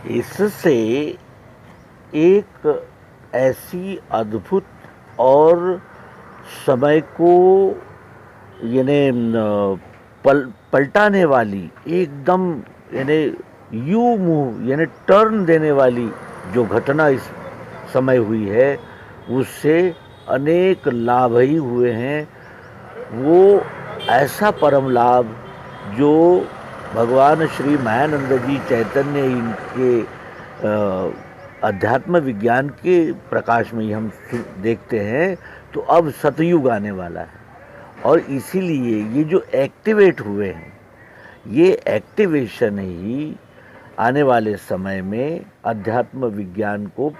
इससे एक ऐसी अद्भुत और समय को यानी पलटाने वाली एकदम यानी यू मूव यानी टर्न देने वाली जो घटना इस समय हुई है, उससे अनेक लाभ ही हुए हैं। वो ऐसा परम लाभ जो भगवान श्री मायानंद जी चैतन्य इनके अध्यात्म विज्ञान के प्रकाश में ही हम देखते हैं। तो अब सतयुग आने वाला है और इसीलिए ये जो एक्टिवेट हुए हैं, ये एक्टिवेशन ही आने वाले समय में अध्यात्म विज्ञान को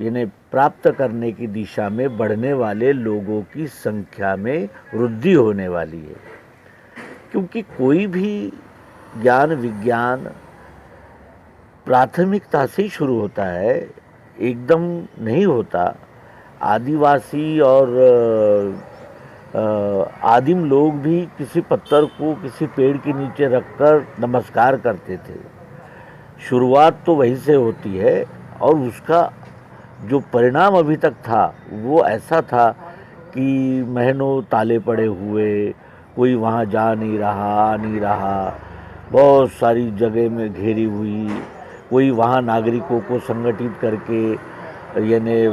यानी प्राप्त करने की दिशा में बढ़ने वाले लोगों की संख्या में वृद्धि होने वाली है। क्योंकि कोई भी ज्ञान विज्ञान प्राथमिकता से ही शुरू होता है, एकदम नहीं होता। आदिवासी और आदिम लोग भी किसी पत्थर को किसी पेड़ के नीचे रखकर नमस्कार करते थे। शुरुआत तो वहीं से होती है और उसका जो परिणाम अभी तक था वो ऐसा था कि महीनों ताले पड़े हुए, कोई वहाँ जा नहीं रहा, आ नहीं रहा, बहुत सारी जगह में घेरी हुई, कोई वहाँ नागरिकों को संगठित करके यानी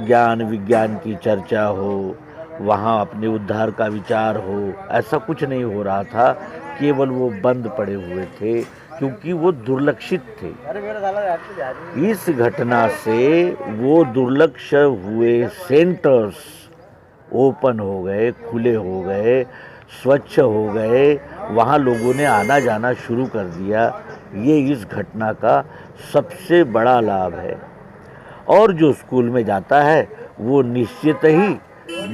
ज्ञान विज्ञान की चर्चा हो, वहाँ अपने उद्धार का विचार हो, ऐसा कुछ नहीं हो रहा था। केवल वो बंद पड़े हुए थे क्योंकि वो दुर्लक्षित थे। इस घटना से वो दुर्लक्ष हुए सेंटर्स ओपन हो गए, खुले हो गए, स्वच्छ हो गए, वहाँ लोगों ने आना जाना शुरू कर दिया। ये इस घटना का सबसे बड़ा लाभ है। और जो स्कूल में जाता है वो निश्चित ही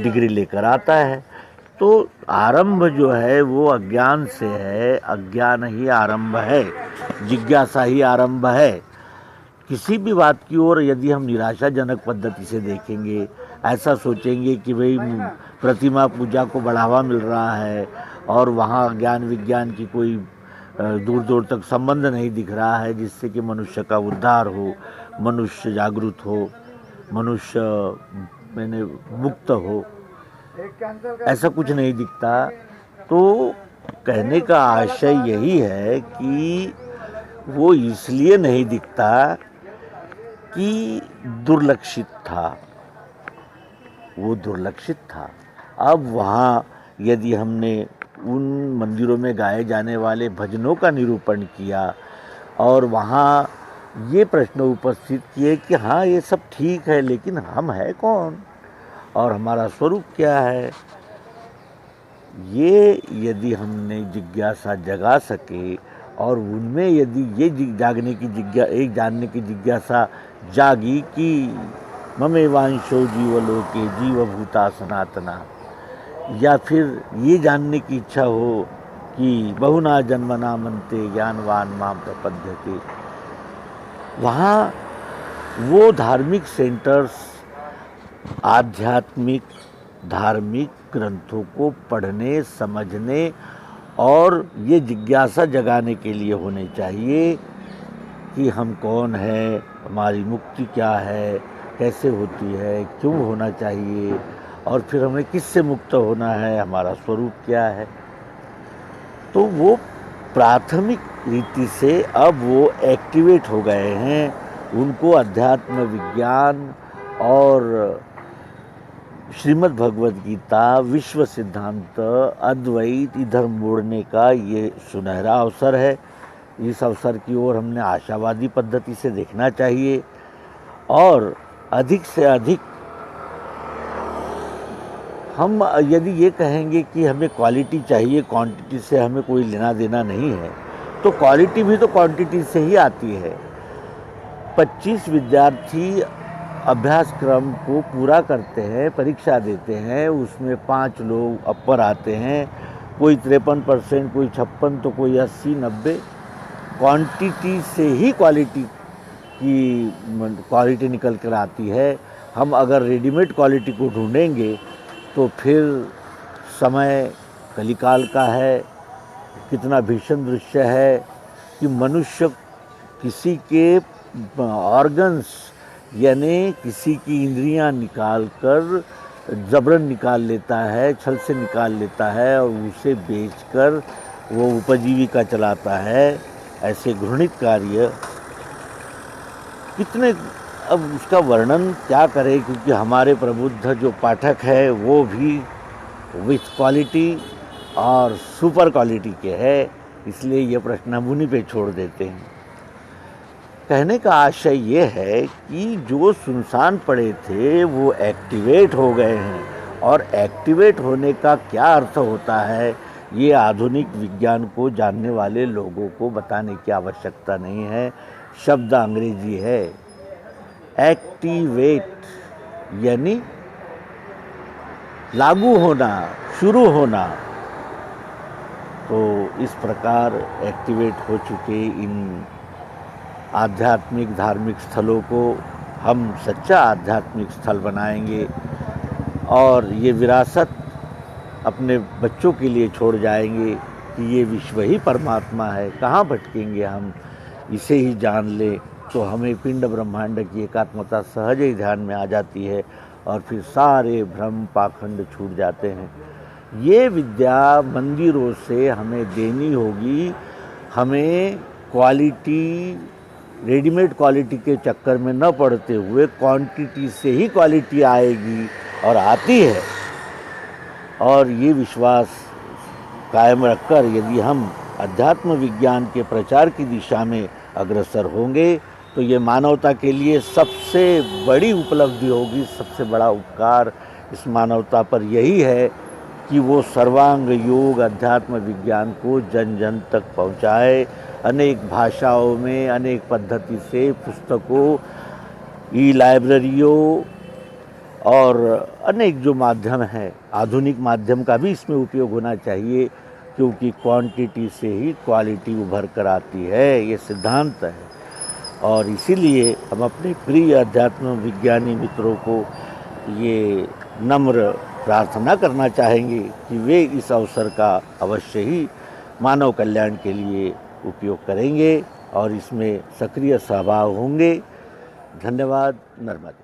डिग्री लेकर आता है। तो आरंभ जो है वो अज्ञान से है, अज्ञान ही आरंभ है, जिज्ञासा ही आरंभ है। किसी भी बात की ओर यदि हम निराशाजनक पद्धति से देखेंगे, ऐसा सोचेंगे कि भाई प्रतिमा पूजा को बढ़ावा मिल रहा है और वहाँ ज्ञान विज्ञान की कोई दूर दूर तक संबंध नहीं दिख रहा है जिससे कि मनुष्य का उद्धार हो, मनुष्य जागरूक हो, मनुष्य मैंने मुक्त हो, ऐसा कुछ नहीं दिखता। तो कहने का आशय यही है कि वो इसलिए नहीं दिखता कि दुर्लक्षित था, वो दुर्लक्षित था। अब वहाँ यदि हमने उन मंदिरों में गाए जाने वाले भजनों का निरूपण किया और वहाँ ये प्रश्न उपस्थित किए कि हाँ ये सब ठीक है, लेकिन हम है कौन और हमारा स्वरूप क्या है, ये यदि हमने जिज्ञासा जगा सके और उनमें यदि ये जानने की जिज्ञासा जागी कि ममेवांशो जीवलोके जीवभूता सनातना, या फिर ये जानने की इच्छा हो कि बहुना जन्मना मनते ज्ञानवान माम प्रपद्यते, वहाँ वो धार्मिक सेंटर्स आध्यात्मिक धार्मिक ग्रंथों को पढ़ने समझने और ये जिज्ञासा जगाने के लिए होने चाहिए कि हम कौन है, हमारी मुक्ति क्या है, कैसे होती है, क्यों होना चाहिए और फिर हमें किससे मुक्त होना है, हमारा स्वरूप क्या है। तो वो प्राथमिक रीति से अब वो एक्टिवेट हो गए हैं। उनको अध्यात्म विज्ञान और श्रीमद् भगवद गीता, विश्व सिद्धांत, अद्वैत इधर मोड़ने का ये सुनहरा अवसर है। इस अवसर की ओर हमने आशावादी पद्धति से देखना चाहिए और अधिक से अधिक हम यदि ये कहेंगे कि हमें क्वालिटी चाहिए, क्वांटिटी से हमें कोई लेना देना नहीं है, तो क्वालिटी भी तो क्वांटिटी से ही आती है। 25 विद्यार्थी अभ्यासक्रम को पूरा करते हैं, परीक्षा देते हैं, उसमें 5 लोग अपर आते हैं, कोई 53%, कोई 56, तो कोई 80-90। क्वांटिटी से ही क्वालिटी निकल कर आती है। हम अगर रेडीमेड क्वालिटी को ढूंढेंगे तो फिर समय कलिकाल का है। कितना भीषण दृश्य है कि मनुष्य किसी के ऑर्गन्स यानी किसी की इंद्रियां निकाल कर जबरन निकाल लेता है, छल से निकाल लेता है और उसे बेचकर वो उपजीविका चलाता है। ऐसे घृणित कार्य कितने, अब उसका वर्णन क्या करें, क्योंकि हमारे प्रबुद्ध जो पाठक है वो भी विथ क्वालिटी और सुपर क्वालिटी के हैं, इसलिए ये प्रश्न हम उन्हीं पे छोड़ देते हैं। कहने का आशय ये है कि जो सुनसान पड़े थे वो एक्टिवेट हो गए हैं, और एक्टिवेट होने का क्या अर्थ होता है ये आधुनिक विज्ञान को जानने वाले लोगों को बताने की आवश्यकता नहीं है। शब्द अंग्रेजी है, एक्टिवेट यानी लागू होना, शुरू होना। तो इस प्रकार एक्टिवेट हो चुके इन आध्यात्मिक धार्मिक स्थलों को हम सच्चा आध्यात्मिक स्थल बनाएंगे और ये विरासत अपने बच्चों के लिए छोड़ जाएंगे कि ये विश्व ही परमात्मा है। कहाँ भटकेंगे हम, इसे ही जान ले तो हमें पिंड ब्रह्मांड की एकात्मता सहज ही ध्यान में आ जाती है और फिर सारे भ्रम पाखंड छूट जाते हैं। ये विद्या मंदिरों से हमें देनी होगी। हमें क्वालिटी, रेडीमेड क्वालिटी के चक्कर में न पड़ते हुए क्वांटिटी से ही क्वालिटी आएगी और आती है। और ये विश्वास कायम रखकर यदि हम अध्यात्म विज्ञान के प्रचार की दिशा में अग्रसर होंगे तो ये मानवता के लिए सबसे बड़ी उपलब्धि होगी। सबसे बड़ा उपकार इस मानवता पर यही है कि वो सर्वांग योग अध्यात्म विज्ञान को जन जन तक पहुँचाए। अनेक भाषाओं में अनेक पद्धति से पुस्तकों, ई लाइब्रेरियों और अनेक जो माध्यम हैं, आधुनिक माध्यम का भी इसमें उपयोग होना चाहिए, क्योंकि क्वांटिटी से ही क्वालिटी उभर कर आती है, ये सिद्धांत है। और इसीलिए हम अपने प्रिय अध्यात्म विज्ञानी मित्रों को ये नम्र प्रार्थना करना चाहेंगे कि वे इस अवसर का अवश्य ही मानव कल्याण के लिए उपयोग करेंगे और इसमें सक्रिय सहभाग होंगे। धन्यवाद। नर्मदे।